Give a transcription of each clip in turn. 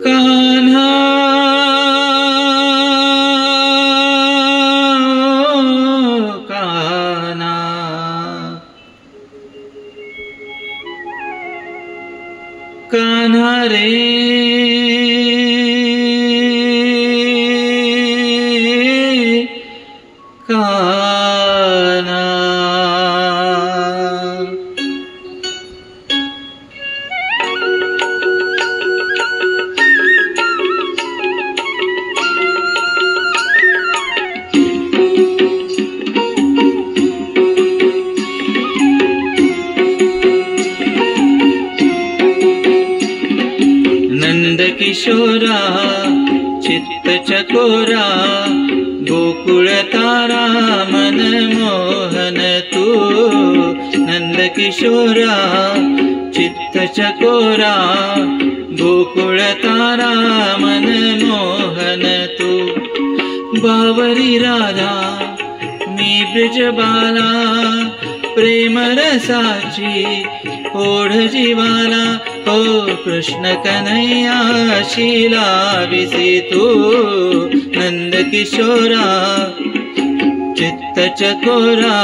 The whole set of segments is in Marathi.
कान्हा कान्हा कान्हा रे कान्हा नंद किशोरा चित्त चकोरा गोकुळ तारा मन मोहन तू नंद किशोरा चित्त चकोरा गोकुळ तारा मन मोहन तू बावरी राधा मी ब्रिजबाला प्रेम रसाची ओढ जीवाला हो कृष्ण कन्हैया शीला विसी तू नंद किशोरा चित्त चकोरा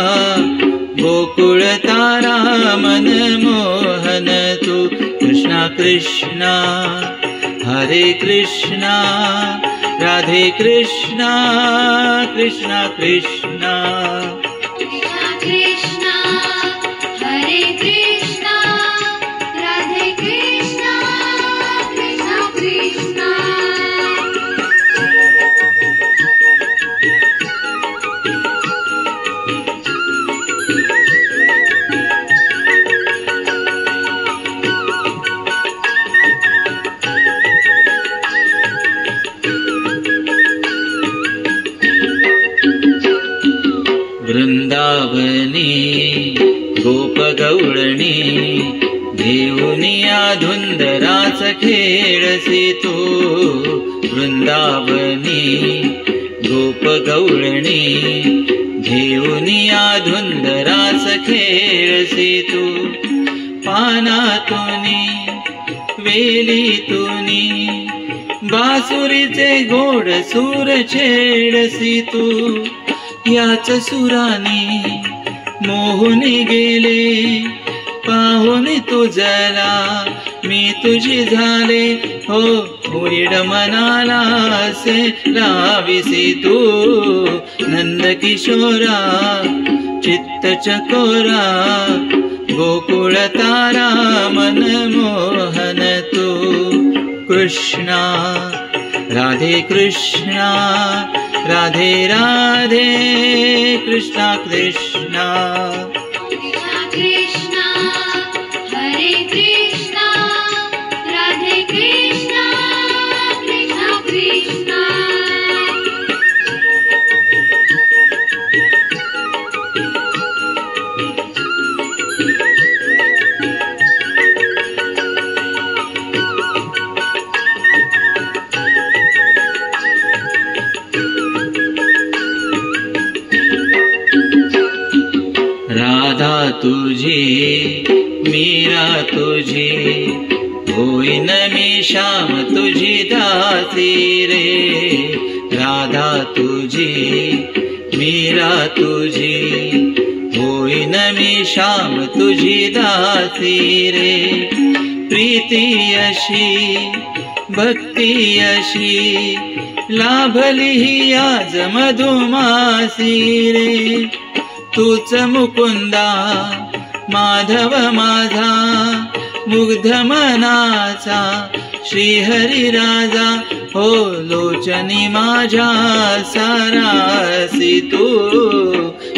गोकुळ तारा मन मोहन तू कृष्णा कृष्णा हरे कृष्णा राधे कृष्णा कृष्णा कृष्णा कृष्णा हरे कृष्णा राधे कृष्णा कृष्णा कृष्णा वृंदावनी गोपगौळणी घेऊनिया धुंदराच खेळसी तू वृंदावनी गोपगौळणी घेऊनिया धुंदराच खेळसी तू पानातुनी वेलीतुनी बासुरीचे गोड सूर छेडसी तू याच सुरानी मोहनी गेले पाहुनी तुझला मी तुझी झाले हो उरीड मनाला से लाविसी तू नंद किशोरा चित्त चकोरा गोकुळ तारा मन मोहन तू कृष्णा राधे कृष्णा राधे राधे कृष्णा कृष्णा कृष्णा हरे कृष्णा राधे कृष्णा कृष्णा कृष्णा राधा तुझी मीरा तुझी होईन मी श्याम तुझी दासी रे राधा तुझी मीरा तुझी होईन मी श्याम तुझी दासी रे प्रीती अशी भक्ती अशी लाभली ही आज मधुमासी रे तूच मुकुंदा माधव माझा मुग्ध मनाचा श्रीहरी राजा हो लोचनी माझ्या सारासी तू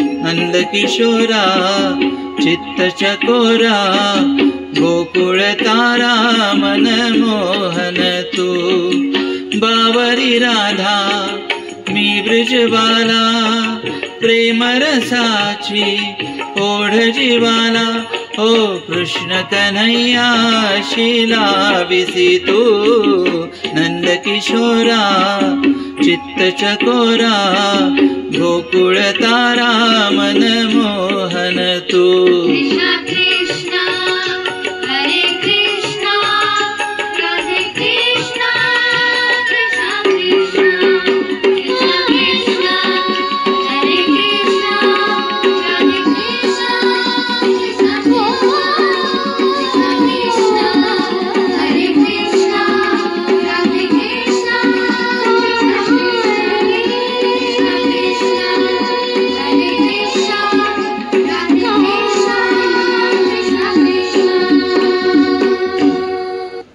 नंद किशोरा चित्त चकोरा गोकुळ तारा मन मोहन तू बावरी राधा मी ब्रिजबाला प्रेम रसाची ओढ जीवाला हो कृष्ण कन्हैया शीला विसी तू नंद किशोरा चित्त चकोरा गोकुळ तारा मन मोहन तू